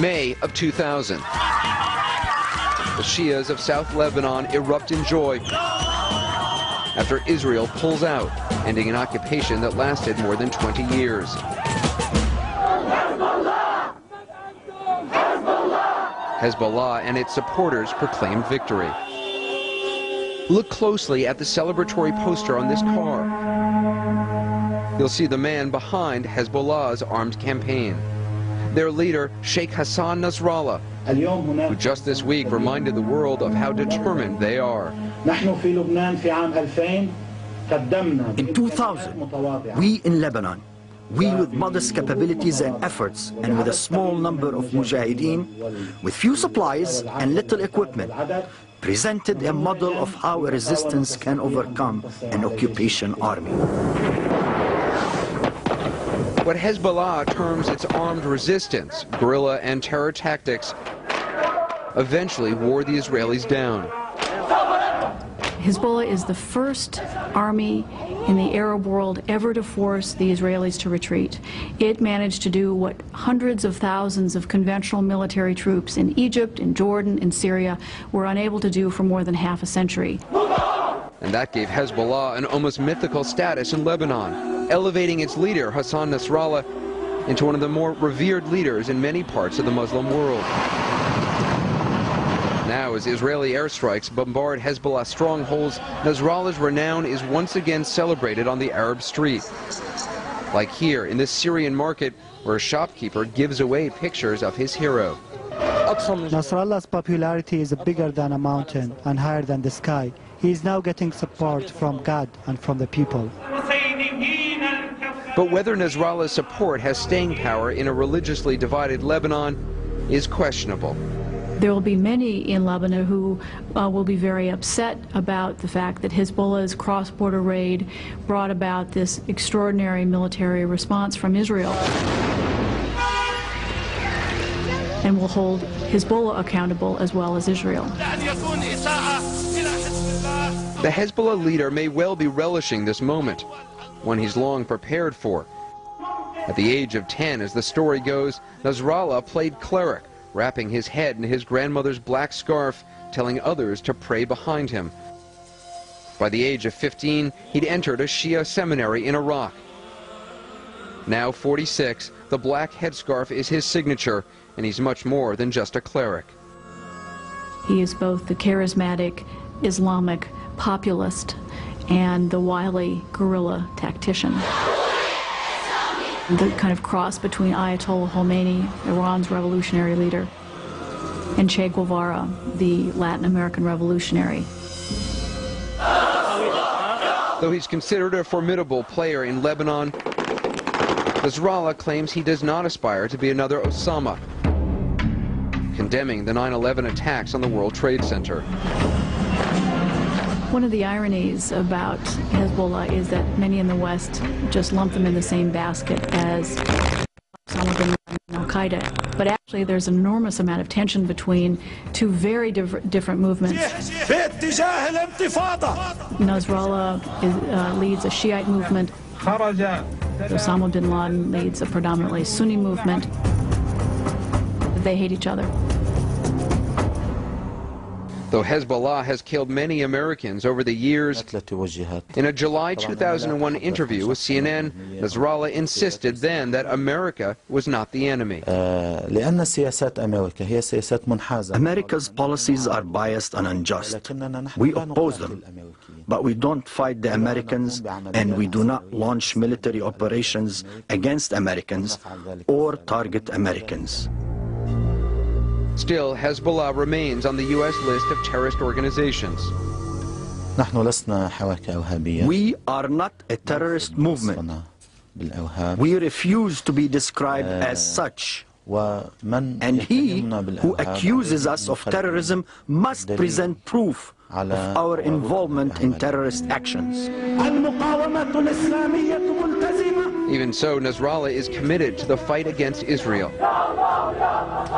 May of 2000. The Shias of South Lebanon erupt in joy after Israel pulls out, ending an occupation that lasted more than 20 years. Hezbollah and its supporters proclaimed victory. Look closely at the celebratory poster on this car. You'll see the man behind Hezbollah's armed campaign. Their leader, Sheikh Hassan Nasrallah, who just this week reminded the world of how determined they are. In 2000, we in Lebanon, we with modest capabilities and efforts, and with a small number of mujahideen, with few supplies and little equipment, presented a model of how a resistance can overcome an occupation army. What Hezbollah terms its armed resistance, guerrilla and terror tactics, eventually wore the Israelis down. Hezbollah is the first army in the Arab world ever to force the Israelis to retreat. It managed to do what hundreds of thousands of conventional military troops in Egypt, in Jordan, in Syria were unable to do for more than half a century. And that gave Hezbollah an almost mythical status in Lebanon, elevating its leader, Hassan Nasrallah, into one of the more revered leaders in many parts of the Muslim world. Now, as Israeli airstrikes bombard Hezbollah strongholds, Nasrallah's renown is once again celebrated on the Arab street. Like here, in this Syrian market, where a shopkeeper gives away pictures of his hero. Nasrallah's popularity is bigger than a mountain and higher than the sky. He is now getting support from God and from the people. But whether Nasrallah's support has staying power in a religiously divided Lebanon is questionable. There will be many in Lebanon who will be very upset about the fact that Hezbollah's cross-border raid brought about this extraordinary military response from Israel, and will hold Hezbollah accountable as well as Israel. The Hezbollah leader may well be relishing this moment, one he's long prepared for. At the age of 10, as the story goes, Nasrallah played cleric, wrapping his head in his grandmother's black scarf, telling others to pray behind him. By the age of 15, he'd entered a Shia seminary in Iraq. Now 46, the black headscarf is his signature, and he's much more than just a cleric. He is both the charismatic Islamic populist and the wily guerrilla tactician. The kind of cross between Ayatollah Khomeini, Iran's revolutionary leader, and Che Guevara, the Latin American revolutionary. Though he's considered a formidable player in Lebanon, Nasrallah claims he does not aspire to be another Osama, condemning the 9/11 attacks on the World Trade Center. One of the ironies about Hezbollah is that many in the West just lump them in the same basket as Osama bin Laden and Al-Qaeda. But actually there's an enormous amount of tension between two very different movements. Nasrallah leads a Shiite movement. Osama bin Laden leads a predominantly Sunni movement. They hate each other. Though Hezbollah has killed many Americans over the years, in a July 2001 interview with CNN, Nasrallah insisted then that America was not the enemy. America's policies are biased and unjust. We oppose them, but we don't fight the Americans, and we do not launch military operations against Americans or target Americans. Still, Hezbollah remains on the U.S. list of terrorist organizations. We are not a terrorist movement. We refuse to be described as such. And he who accuses us of terrorism must present proof of our involvement in terrorist actions. Even so, Nasrallah is committed to the fight against Israel,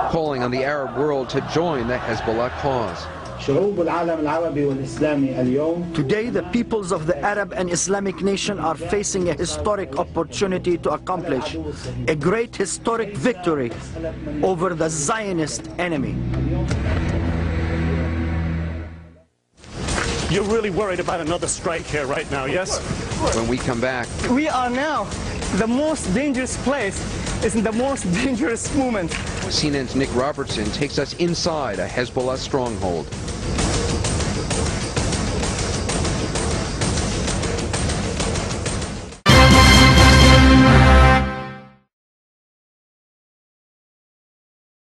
calling on the Arab world to join the Hezbollah cause. Today, the peoples of the Arab and Islamic nation are facing a historic opportunity to accomplish a great historic victory over the Zionist enemy. You're really worried about another strike here right now, yes? When we come back, we are now the most dangerous place. Is in the most dangerous moment. CNN's Nick Robertson takes us inside a Hezbollah stronghold.